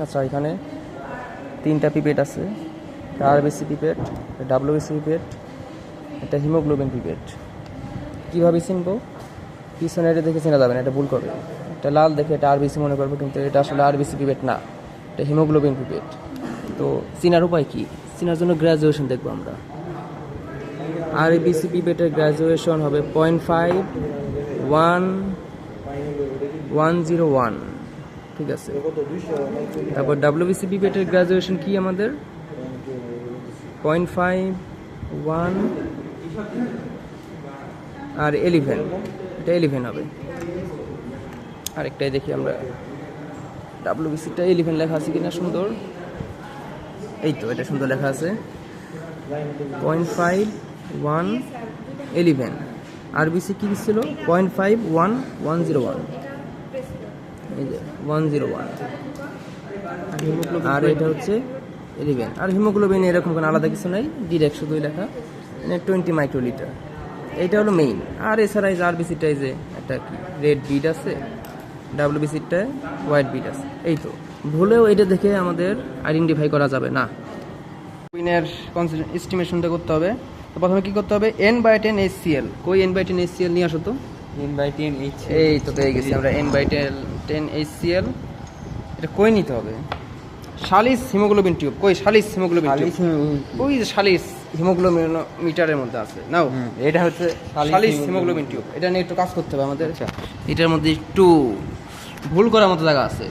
আচ্ছা, এখানে 3টা পিপেট আছে, আরবিসি পিপেট, ডাব্লিউবিসি পিপেট, এটা হিমোগ্লোবিন পিপেট। কীভাবে চিনবো? পিছনে এটা দেখে চেনা যাবে না, এটা ভুল করবে। এটা লাল দেখে এটা আরবিসি মনে করবো, কিন্তু এটা আসলে আরবিসি পিপেট না, এটা হিমোগ্লোবিন পিপেট। তো চিনার উপায় কী? চিনার জন্য গ্র্যাজুয়েশন দেখবো আমরা। আরবিসি পিপেটের গ্র্যাজুয়েশন হবে 0.5101, ঠিক আছে। তারপর ডাব্লিউবিসি পিপেটের গ্র্যাজুয়েশন কি আমাদের 0.51 আর 11, এটা 11 হবে। আরেকটাই দেখি আমরা, ডাব্লিউবিসিটা 11 লেখা আছে কিনা, সুন্দর, এই তো এটা সুন্দর লেখা আছে 0.5111। আরবিসি কি ছিল 0.51101, এই যে 101। আর এটা হচ্ছে 11। আর হিমোগ্লোবিন এরকম কোনো আলাদা কিছু নাই, ডিরেক্ট শুধুই লেখা 20 মাইক্রোলিটার। এইটা হলো মেইন। আর এছাড়া এই যে আরবিসিটাই যে একটা কি রেড বিড আছে, ডাব্লিউবিসিটায় হোয়াইট বিড আছে। এই তো, ভুলেও এটা দেখে আমাদের আইডেন্টিফাই করা যাবে না। কুইনের এস্টিমেশনটা করতে হবে। তো প্রথমে কি করতে হবে? n/10 HCl। কই n/10 HCl নিয়ে আসো তো। n/10 HCl, এই তো পেয়ে গেছি আমরা n/10 HCl। এটা কই নিতে হবে? শালিস হিমোগ্লোবিন টিউব। কই শালিস হিমোগ্লোবিন টিউব? ওই যে শালিস হিমোগ্লোবিন মিটারের মধ্যে আছে, নাও। এটা হচ্ছে শালিস হিমোগ্লোবিন টিউব। এটা নিয়ে একটু কাজ করতে হবে আমাদের। এটার মধ্যে একটু ভুল করার মতো জায়গা আছে।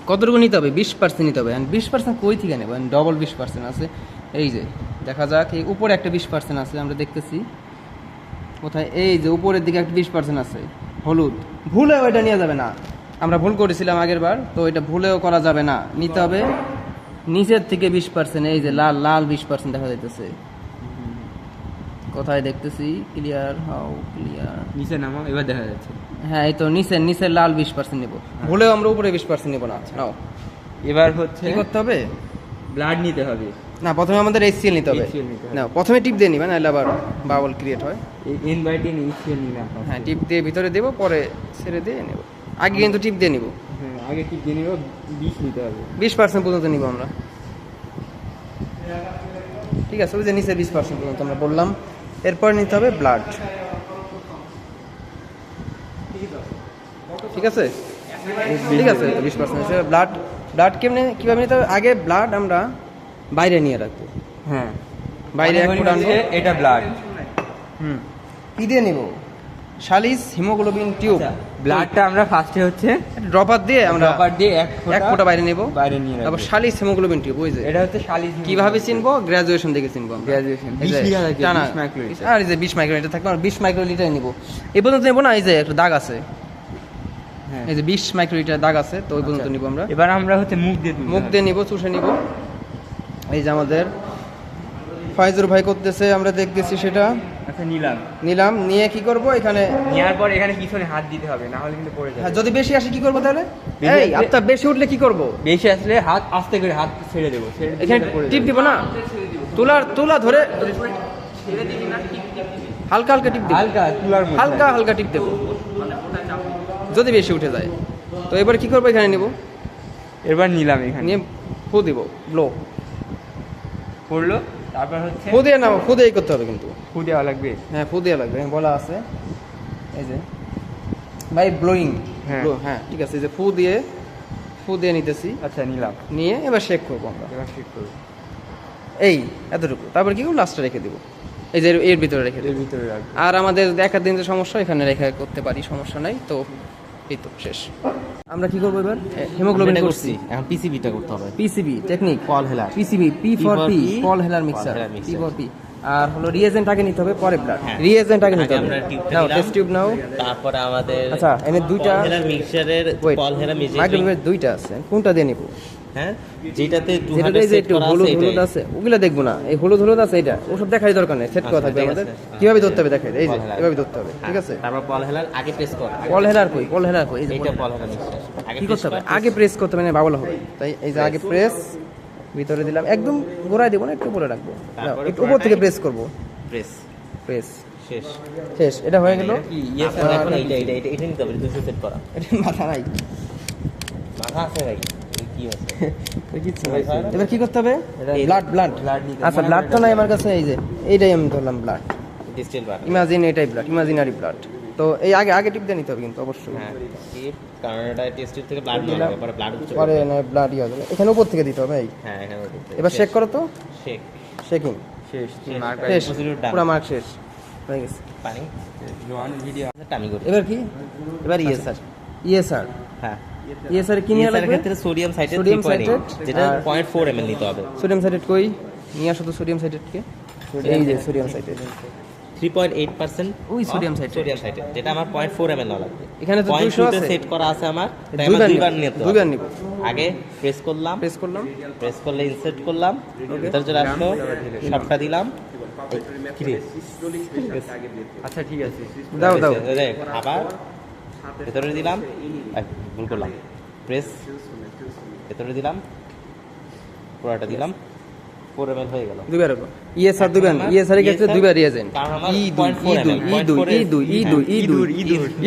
কতটুকু নিতে হবে? 20% নিতে হবে। 20% কই থেকে নেব? ডবল 20% আছে, এই যে দেখা যাক, এই উপরে একটা 20% আছে, আমরা দেখতেছি কোথায়, এই যে উপরের দিকে একটা 20% আছে হলুদ। ভুলেও এটা নেওয়া যাবে না, আমরা ভুল করেছিলাম আগের বার, তো এটা ভুলেও করা যাবে না, নিতে হবে নিচের থেকে 20%। এই যে লাল লাল 20% দেখা যাইতেছে, কোথায় দেখতেছি, ক্লিয়ার হাউ ক্লিয়ার, নিচে নামো, এবার দেখা যাচ্ছে। হ্যাঁ, এই তো নিচের লাল 20% নেব। ভুলেও আমরা উপরে 20% নেব না। নাও, এবার হচ্ছে কি করতে হবে? ব্লাড নিতে হবে। না, প্রথমে আমাদের HCl নিতে হবে। না, প্রথমে টিপ দিয়ে নিবে, নাহলে আবার বাবল ক্রিয়েট হয়। n/10 HCl নিলাম। হ্যাঁ, টিপ দিয়ে ভিতরে দেবো, পরে ছেড়ে দিয়ে নেব। আগে কিন্তু টিপ দিয়ে নিব। হ্যাঁ, আগে টিপ দিয়ে নিব, 20 নিতে হবে। 20% পর্যন্ত নিব আমরা, ঠিক আছে। ওই যে নিচে 20% পর্যন্ত আমরা বললাম। এরপর নিতে হবে ব্লাড, ঠিক আছে। ঠিক আছে, 20% ব্লাড। ব্লাড কীভাবে নিতে হবে? আগে ব্লাড আমরা বাইরে নিয়ে রাখবো। হ্যাঁ, বাইরে এক ফুট আনবো। এটা ব্লাড। কি দিয়ে নিব? শালিস হিমোগ্লোবিন টিউব। ব্লাডটা আমরা ফার্স্টে হচ্ছে ড্রপার দিয়ে আমরা ড্রপার দিয়ে এক ফোঁটা বাইরে নেব, বাইরে নিয়ে রাখবো। তারপর শালিস হিমোগ্লোবিন টিউব। ওই যে এটা হচ্ছে শালিস। কিভাবে চিনবো? গ্র্যাজুয়েশন দেখে চিনবো আমরা। গ্র্যাজুয়েশন এই যে 20 মাইক্রোলিটার। আর এই যে 20 মাইক্রোলিটার থাকবে, আর 20 মাইক্রোলিটার নিব। এই পর্যন্ত নেব না, এই যে একটা দাগ আছে, হ্যাঁ, এই যে 20 মাইক্রোলিটার দাগ আছে, তো ওই পর্যন্ত নিব আমরা। এবার আমরা হচ্ছে মুখ দিয়ে নিব, চুষে নিব। এই যে আমাদের ফাইজুর ভাই করতেছে, আমরা দেখতেছি সেটা। আচ্ছা, নিলাম, নিয়ে কি করব? এখানে নেওয়ার পর এখানে পিছনে হাত দিতে হবে, না হলে কিন্তু পড়ে যাবে। যদি বেশি আসে কি করব তাহলে? এই আসলে- আপনার বেশি উঠলে কি করব? বেশি আসলে হাত আস্তে করে হাত ছেড়ে দেবো, এখানে টিপ দিব না, তুলা ধরে হালকা হালকা টিপ দিব, হালকা তুলার মধ্যে। হালকা হালকা টিপ দেব যদি বেশি উঠে যায়। তো এবার কি করবো? এখানে নিব, এবার নিলাম, এখানে নিয়ে ফু দিব, ব্লো পড়লো। তারপর হচ্ছে ফু দিয়ে নাও, ফু দিয়েই করতে হবে কিন্তু। ফু দেওয়া লাগবে। হ্যাঁ, ফু দেওয়া লাগবে, বলা আছে এই যে বাই ব্লোয়িং। হ্যাঁ। হ্যাঁ, ঠিক আছে, এই যে ফু দিয়ে নিতেছি। আচ্ছা, নিলাম। নিয়ে এবার শেক করবো আমরা, এবার ঠিক করবো এই এতটুকু। তারপর কি করবো? লাস্টে রেখে দেবো, এই যে এর ভিতরে রেখে এর দেবো। ভিতরে রাখবো। আর আমাদের দেখার দিন যে সমস্যা, এখানে রেখে করতে পারি, সমস্যা নাই। তো এই তো শেষ। আমরা কি করবো এবার? হিমোগ্লোবিন করছি, এখন পিসিবিটা করতে হবে। পিসিবি টেকনিক, পল হেলার, পিসিবি P4P, পল হেলার মিক্সার, P4P। আর হলো রিয়েজেন্ট আগে নিতে হবে, পরে ব্লাড। রিয়েজেন্ট আগে নিতে হবে। আমরা টিউবটা নাও, নিলাম। টেস্ট টিউব নাও। তারপরে আমাদের আচ্ছা, এনে দুইটা পল হেলার মিক্সচারের পল হেলার মাইক্রোওয়েভ দুইটা আছে, কোনটা দিয়ে নিব? হ্যাঁ, যেটাতে যেটা 200 যে সেট একটু করা হলুদ আছে হলুদ আছে, ওগুলা দেখবো না। এই হলুদ আছে, এটা ওসব দেখাই দরকার নেই, সেট করা আচ্ছা, থাকবে ঠিক আমাদের। আছে। কিভাবে ধরতে হবে দেখাই, এই যে পল হেলার। এভাবে ধরতে হবে, ঠিক আছে। তারপর পল হেলার আগে প্রেস কর। পল হেলার কই? পল হেলার কই? এই যে এইটা পল হেলার মিক্সচার আগে কি প্রেস করতে হবে? কর। আগে প্রেস করতে হবে, না বাবল হবে। তাই এই যে আগে প্রেস, ভিতরে দিলাম, একদম গোড়ায় দেবো না, একটু উপরে রাখবো। তারপরে একটু উপর থেকে প্রেস করবো, প্রেস প্রেস শেষ। শেষ। এটা হয়ে গেল। কি ইয়েস আপনার- এখন এইটা নিতে হবে, এটা নিতে হবে 200 সেট করা। এটা মাথা নাই, মাথা আছে ভাই, কি কি হচ্ছে কিচ্ছু নাই। এবার কি করতে হবে? এটা- ব্লাড ব্লাড blood নিতে- আচ্ছা মানে ব্লাড তো blood নাই আমার কাছে, এই যে এইটাই আমি ধরলাম ব্লাড। ডিস্টিল বার ইমাজিন এটাই ব্লাড, ইমাজিনারি ব্লাড। তো এই আগে আগে টিপ দিয়ে নিতে হবে কিন্তু অবশ্যই। হ্যাঁ টিপ, কারণ এটা টেস্টের থেকে ব্লাড নিয়ে নেবে, পরে ব্লাড উঠছে পরে না ব্লাড ইয়ে হবে, এখানে উপর থেকে দিতে হবে। এই হ্যাঁ এখানে উঠছে। এবার শেক করো তো, শেক শেকিং শেষ মার্ক শেষ, procedure done. পুরো মার্ক শেষ হয়ে গেছে। পানি জোয়ান ভিডিও আমি করি এবার কি? এবার ইএসআর ইএসআর, হ্যাঁ ইএসআর কি নিয়ে ইএসআর লাগবে? ক্ষেত্রে সোডিয়াম সাইট্রেট Sodium 3.8 citrate যেটা আর- 0.4 ml নিতে হবে। সোডিয়াম সাইট্রেট কই নিয়ে আসো তো, সোডিয়াম সাইট্রেটকে। এই যে সোডিয়াম সাইট্রেট, 3.8% ওই sodium citrate। সোডিয়াম সাইট্রেট, যেটা আমার 0.4 ml নেওয়া লাগবে। এখানে তো 200 আছে, সেট করা আছে আমার, তাই দুইবার আমার দুইবার নিব, নিতে হবে। দুইবার নিব। আগে প্রেস করলাম, প্রেস করলাম, প্রেস করলে ইনসার্ট করলাম, ভিতরে চলে আসলো, সবটা দিলাম। কি রে? আচ্ছা ঠিক আছে দাও দাও। আবার ভেতরে দিলাম, ভুল করলাম, প্রেস ভেতরে দিলাম, পুরোটা দিলাম, 4 ml হয়ে গেল। দুইবার হবে ইএসআর, দুইবার ইএসআর এর ক্ষেত্রে দুইবার রিয়েজেন্ট। কারণ আমার ই দুই 0.4 ই দুই ml, ই দুই ই দুই ই দুই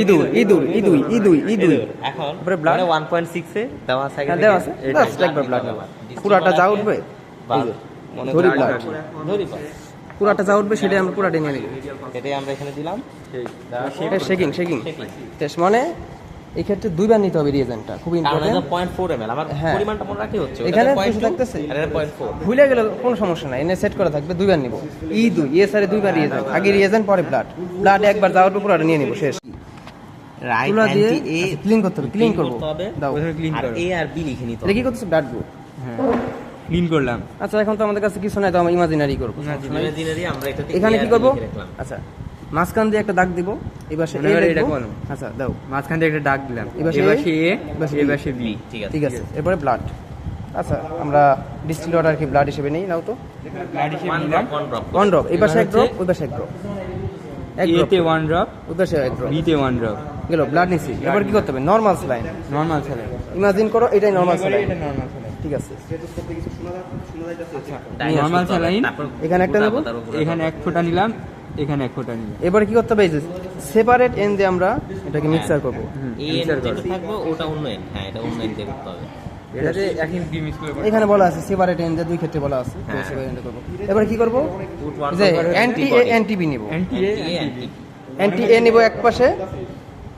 ই দুই ই দুই ই দুই ই দুই ই দুই ই দুই। এখন তারপরে blood? 1.6 এ দেওয়া আছে, হ্যাঁ দেওয়া আছে, জাস্ট একবার ব্লাড নেবা, পুরাটা যা উঠবে এই যে, ধরি blood। ধরি পাস পুরাটা যা উঠবে সেটাই আমরা পুরাটা নিয়ে নিব। এটাই আমরা এখানে দিলাম। এটা শেকিং শেকিং টেস্ট, মানে এই ক্ষেত্রে দুইবার নিতে হবে রিয়েজেন্টটা, খুব কারণ ইম্পর্টেন্ট। এটা 0.4 ml, আমার হ্যাঁ। পরিমাণটা মনে রাখতে হচ্ছে। এখানে ওটাতে কিছু 0.2 থাকতেছে। আর এটা 0.4। ভুলে গেলে কোনো সমস্যা নাই, এনে সেট করা থাকবে, দুইবার নিব। ই দুই ইএসআর এ দুইবার রিয়েজেন্ট, আগে রিয়েজেন্ট পরে ব্লাড, ব্লাড একবার যা উঠবে পুরাটা নিয়ে নিব, শেষ। রাইট তুলা দিয়ে অ্যান্টি এ ক্লিন করতে হবে, ক্লিন করব হবে, দাও। প্রথমে ক্লিন আর করো এ আর বি লিখে নিতে এটা হবে। কি করতেছে? Blood group. হ্যাঁ ক্লিন করলাম আচ্ছা এখন তো আমাদের কাছে কিছু নাই, তো আমরা ইমাজিনারি করবো। ইমাজিনারি আমরা এটাতে এখানে A কি আর B করব? লিখে রাখলাম। আচ্ছা মাঝখান দিয়ে একটা দাগ দিব, এবার সে মনে করে এটা লিখবো। করো। আচ্ছা দাও, মাঝখান থেকে একটা ডাক দিলাম এবার সে এবার সে এ এবার সে এবার সে বি ঠিক আছে। ঠিক আছে। এরপরে ব্লাড। আচ্ছা আমরা ডিস্টিল ওয়াটার কি ব্লাড হিসেবে নেই, নাও তো। ব্লাড হিসেবে One নিলাম drop, one drop। One drop, এবার সে এক এবার ড্রপ, হচ্ছে ওই পাশে এক ড্রপ, এক ড্রপ, এতে 1 ড্রপ ওই পাশে এক ড্রপ বিতে 1 ড্রপ গেল, ব্লাড নিছি। এবার কি করতে হবে? Normal saline normal saline imagine করো, এটাই নরমাল স্যালাইন। এটা নরমাল স্যালাইন ঠিক আছে, Dilute normal করতে হবে, saline, তারপর এখানে একটা নেবো, তার উপরে এখানে এক ফোঁটা নিলাম এখানে এক ফোঁটা নিলাম এবারে কি করতে হবে? এই যে সেপারেট এন্ড দিয়ে আমরা এটাকে মিক্সার করব। এই এন্ড যেটা থাকবে ওটা অন্য end, হ্যাঁ এটা অন্য end দিয়ে করতে হবে। এটাতে এক ইঞ্চ কি মিক্স করে এখানে বলা আছে সেপারেট এন্ড, দুই ক্ষেত্রে বলা আছে, তো হ্যাঁ। সেপারেট এন্ড করব। এবারে কি করব? Put one যে drop anti A anti B নিব, anti A anti- anti A নিব এক পাশে,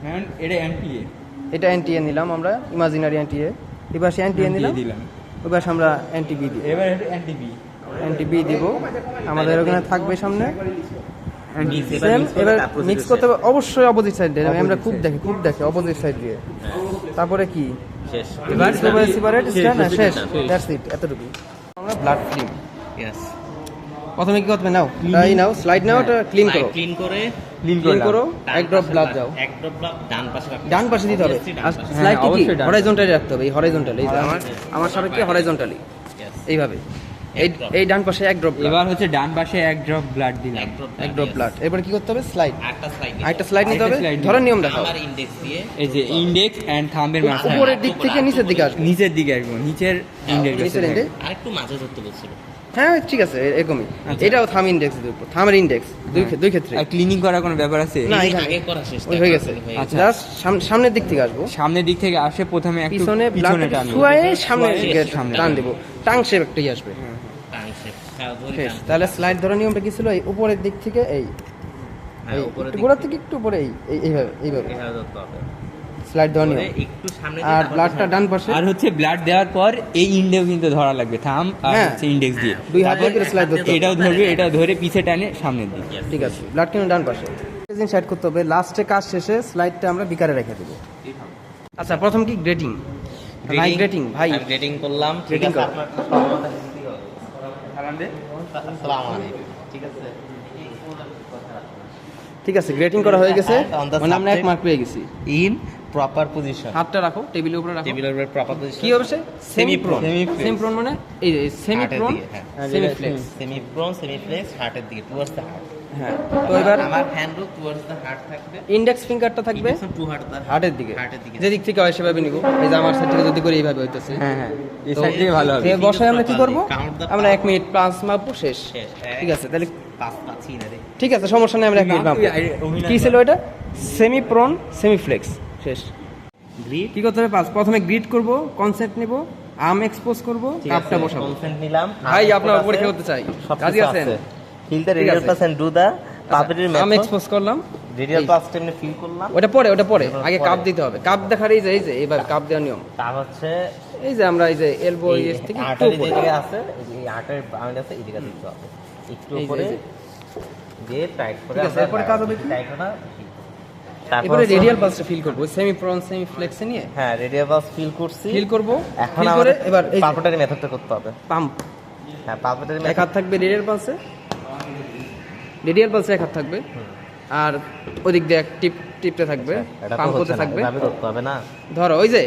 হ্যাঁ এটা অ্যান্টি এ এটা অ্যান্টি এ নিলাম আমরা, ইমাজিনারি অ্যান্টি এ। এবার সে অ্যান্টি এ নিলাম, দিলাম ওই পাশে আমরা অ্যান্টি বি দিই, এবার এটা অ্যান্টি বি অ্যান্টি বি দিব। আমাদের ওখানে থাকবে সামনে অ্যান্টি Mix এবার সেম। mix করে এবার তারপর মিক্স procedure করতে হবে অবশ্যই অপোজিট সাইড দিয়ে, আমরা Opposite খুব দেখি অপোজিট সাইড দিয়ে। তারপরে কি শেষ। এবার সেপারেট শেষ, না, শেষ, শেষ। দ্যাটস ইট, এতটুকু। আমরা ব্লাড ফিল্ম Yes. প্রথমে কি করতে নাও, তাই নাও স্লাইড নাও, ওটা ক্লিন করো, ক্লিন করে ক্লিন ক্লিন করো, ডান এক ড্রপ পাশে ব্লাড দাও, এক ড্রপ ব্লাড ডান পাশে রাখতে ডান পাশে দিতে হবে। Obviously আর ডান পাশে। স্লাইড কি অবশ্যই ডান হরাইজন্টালি রাখতে হবে, এই হরাইজন্টালি, এই যে আমার সাপেক্ষে হরাইজন্টালি Yes. এইভাবে, এই এই ডান পাশে এক ড্রপ, এবার হচ্ছে ডান পাশে এক ড্রপ ব্লাড দিলাম এক ড্রপ ব্লাড। এরপর কি করতে হবে? স্লাইড, আরেকটা স্লাইড আরেকটা স্লাইড নিতে হবে, আরেকটা slide ধরো নিয়ম দেখাও। আমার ইনডেক্স দিয়ে এই যে ইন্ডেক্স এন্ড থাম্বের মাঝখানে উপরের দিক থেকে নিচের দিকে আসবে, নিচের দিকে আসবো নিচের ইন্ডেক্স নিচের এন্ডে। আরেকটু মাঝে ধরতে বলছিল। হ্যাঁ ঠিক আছে, এরকমই। এটাও থাম ইন্ডেক্স দিব, থামের ইন্ডেক্স দুই ক্ষেত্রে। আর ক্লিনিং করার কোনো ব্যাপার আছে না, এই এখানে আগে করা শেষ। ওই হয়ে গেছে। আচ্ছা। জাস্ট সামনের দিক থেকে আসবো, সামনের দিক থেকে আসে প্রথমে একটু পিছনে পিছনে ব্লাড টানবো শুয়ে সামনে শুয়ায়ে দিকে সামনে টান দেবো, টাং শেপ একটাই আসবে। Tongue shape. হ্যাঁ ধরি শেষ। টান। তাহলে স্লাইড ধরার নিয়মটা কি ছিল? এই উপরের দিক থেকে এই হ্যাঁ উপরে একটু গোড়ার থেকে একটু উপরে এইভাবে এভাবে ধরতে হবে। স্লাইড দেওয়ার নিয়ম। ধরে একটু সামনে আর ব্লাডটা ডান পাশে, আর হচ্ছে ব্লাড দেওয়ার পর এই ইন্ডেক্স কিন্তু ধরা লাগবে থাম আর হ্যাঁ। হচ্ছে ইন্ডেক্স দিয়ে দুই হাত তারপর দিয়ে স্লাইড ধরতে হবে। এটাও ধরবে এটা ধরে পিছে টানে সামনের দিকে ঠিক আছে, ব্লাড কিন্তু ডান পাশে সাইড করতে হবে। লাস্টে কাজ শেষে স্লাইডটা আমরা বিকারে রেখে দেবো। আচ্ছা প্রথম কি গ্রেটিং, ভাই গ্রেটিং, ভাই আমি গ্রেটিং করলাম। ঠিক Grating আছে করো। আপনার আসসালামু আলাইকুম। ঠিক আছে। ঠিক আছে, গ্রেটিং করা হয়ে গেছে, On the মানে আমরা এক subject. মার্ক পেয়ে গেছি। In proper position. হাতটা রাখো টেবিলের উপরে রাখো। টেবিলের উপরে প্রপার পজিশন। কি হবে সে? Semi prone. Semi-prone. Semi prone মানে এই সেমি হার্টের প্রন, দিকে, হ্যাঁ। Semi flex. Semi prone, semi flex, হার্টের দিকে টুয়ার্ডস দ্য হার্ট। হ্যাঁ, তো এবার আমার hand rule towards the heart থাকবে। ইন্ডেক্স ফিঙ্গারটা থাকবে টু হার্ট দ্য হার্টের দিকে, হার্টের দিকে। যেদিক থেকে হয় সেভাবে নিব। এই যে আমার সাইড থেকে যদি করে এইভাবে হইতেছে, হ্যাঁ হ্যাঁ এই তো সাইড থেকে ভালো হবে এ বসায় আমরা কি করব? Count the আমরা power. 1 মিনিট প্লাস মাপবো, শেষ। শেষ। ঠিক আছে, তাহলে পাঁচ পাচ্ছি না রে। ঠিক আছে, সমস্যা নেই, আমরা 1 মিনিট মাপবো। কি ছিল এটা? সেমি প্রন, সেমি ফ্লেক্স, শেষ। গ্রিপ কি করতে হবে? প্রথমে গ্রিড করব, কনসেপ্ট নেব, আর্ম এক্সপোজ করব, কাপটা বসাবো। কনসেন্ট নিলাম। ভাই আপনার পরীক্ষা করতে চাই, রাজি আছেন? ফিল দ্য ঠিক রেডিয়াল আছে। পাস এন্ড ডু দ্য পাপেটের আর্ম মেথড। এক্সপোজ করলাম, রেডিয়াল পাসটা এমনি ফিল করলাম। ওটা পরে আগে পরে। কাপ দিতে হবে। কাপ দেখার এই যে এবার কাপ দেওয়ার নিয়ম, তা হচ্ছে এই যে আমরা এই যে এলবো ইয়েস থেকে একটু আটারি যে উপরে। জায়গায় আছে, এই আটার বাউন্ড আছে, এই জায়গা দিতে হবে একটু এই যে, উপরে এই যে। দিয়ে টাইট করে। ঠিক আছে, এরপরে কাজ হবে কি? টাইট না, এবারে রেডিয়াল পালসটা ফিল করব, সেমি প্রন সেমি ফ্লেক্সে নিয়ে হ্যাঁ রেডিয়াল পাস ফিল করছি। ফিল করব। এখন ফিল করে আমাদের এবার এই পাপেটের মেথডটা করতে হবে। পাম্প হ্যাঁ পাপেটের এক মেথড। হাত থাকবে রেডিয়াল পালসে, রেডিয়াল পালসে এক হাত থাকবে, আর ওদিক দিয়ে এক টিপতে থাকবে, এটা তো পাম্প করতে হচ্ছে না, থাকবে। এভাবে করতে হবে না। ধরো ওই যে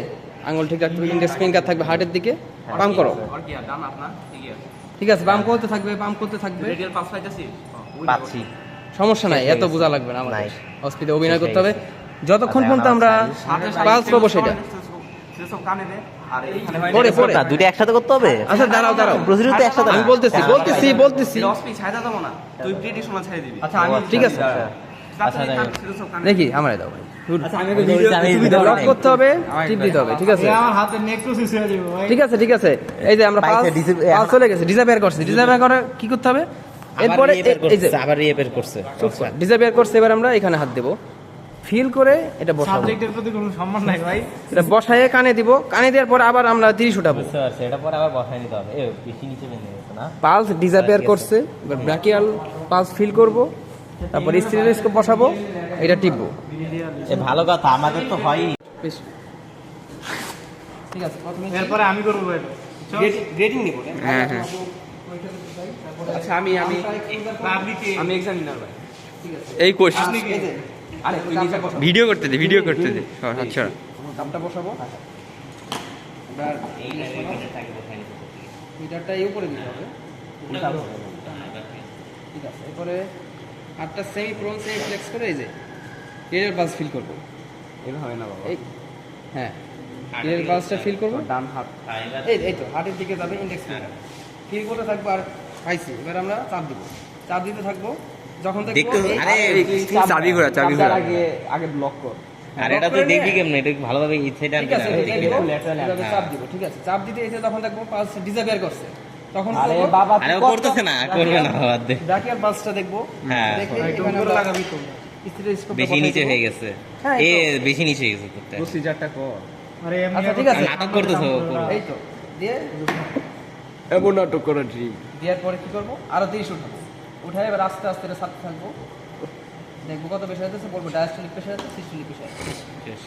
আঙুল ঠিক রাখতে হবে, ইন্ডেক্স ফিঙ্গার থাকবে হার্টের দিকে, পাম্প করো। ঠিক আছে, পাম্প করতে থাকবে, পাম্প করতে থাকবে। পাচ্ছি। সমস্যা নাই, শেষ হয়ে এত গেছে। বোঝা লাগবে না আমাদের। নাই। হসপিটালে অভিনয় শেষ করতে হয়ে হবে যতক্ষণ আচ্ছা, পর্যন্ত এখন আমরা আমার পালস পাবো সেটা। পরে পরে না, দুইটা একসাথে করতে হবে। আচ্ছা দাঁড়াও প্রসিডিউর তো একসাথে আমি না। বলতেছি হ্যাঁ, বলতেছি হ্যাঁ। বলতেছি আচ্ছা আমি ঠিক আছে। আচ্ছা যাই হোক। দেখি আমারে দাও ভাই। আমি লক করতে হবে, টিপ দিতে হবে, ঠিক আছে? ঠিক আছে ঠিক আছে। এই যে আমরা পাইছে, পালস চলে গেছে, ডিজাবেয়ার করছে। ডিজাবেয়ার করে কি করতে হবে? এরপরে এই যে আবার রিপেয়ার করছে। ডিজাবেয়ার করছে, এবার আমরা এখানে হাত দেব, ফিল করে এটা বসাবো। সাবজেক্টের প্রতি কোনো সম্মান নাই ভাই। এটা বসায়ে কানে দিব, কানে দেওয়ার পর আবার আমরা 30 উঠাবো। বুঝতে পারছি, এটা পরে আবার বসায় নিতে হবে। বেশি নিচে বেঁধে গেছে না। পালস ডিজাবেয়ার করছে, এবার ব্রাকিয়াল পালস ফিল করব, তারপর স্টেথোস্কোপ বসাবো, এটা টিপবো। ভালো কথা, আমাদের তো হয়ই। বেশ। ঠিক আছে, প্রথমে এরপরে আমি করবো ভাই। গ্রেডিং নিব। হ্যাঁ হ্যাঁ। আচ্ছা আমি এক্সামিনার ভাই। এই কোশ্চেন এই যে আরে তুই নিজে বসা, ভিডিও করতে দে, ভিডিও করতে দে। আচ্ছা কাপটা বসাবো। এবার মিটারটা এই উপরে দিতে হবে। ঠিক আছে, এরপরে হাতটা সেমি প্রন সেমি ফ্লেক্স করে এই যে রেডিয়াল পালস ফিল করব। এভাবে না বাবা। এই হ্যাঁ, রেডিয়াল পালসটা ফিল করব, ডান হাত এই তো হাতের দিকে যাবে, ইন্ডেক্স ফিঙ্গার ফিল করতে থাকবো। আর পাইছি, এবার আমরা চাপ দিব, চাপ দিতে থাকবো যখন দেখবো দেখতে এই- আরে চাবি ঘোরা, চাবি চাপটার ঘোরা। আগে ব্লক কর। আর এটা তুই দেখবি কেমনে? এটা ভালোভাবে এই সাইডে ঠিক আছে, আনতে এটা হবে। দিব, এভাবে চাপ দিব। ঠিক আছে, চাপ দিতে এসে তখন দেখবো পালস ডিজাপিয়ার করছে, তখন আরে করবো বাবা, আরে ও করতেছে না, করবে না বাদ দে। ব্রাকিয়াল পালসটা দেখবো। হ্যাঁ। দেখে ভাই, এখানে টুম করে আমরা লাগাবি তো। স্টেথোস্কোপটা বেশি বসাই নিচে দেবো। হয়ে গেছে। হ্যাঁ, এই তো। বেশি নিচে হয়ে গেছে তোরটা। প্রসিজারটা কর। আরে এমনি আচ্ছা ঠিক আছে, নাটক করতেছো, করো। এই তো দিয়ে এমন নাটক করা ঠিক। দেওয়ার পরে কি করবো, আরো 30 উঠাবো। উঠাই এবার আস্তে আস্তে এটা সাথে থাকবো, দেখবো কত প্রেশার হচ্ছে, বলবো ডায়াস্টলিক প্রেশার আছে, সিস্টোলিক প্রেশার আছে। শেষ।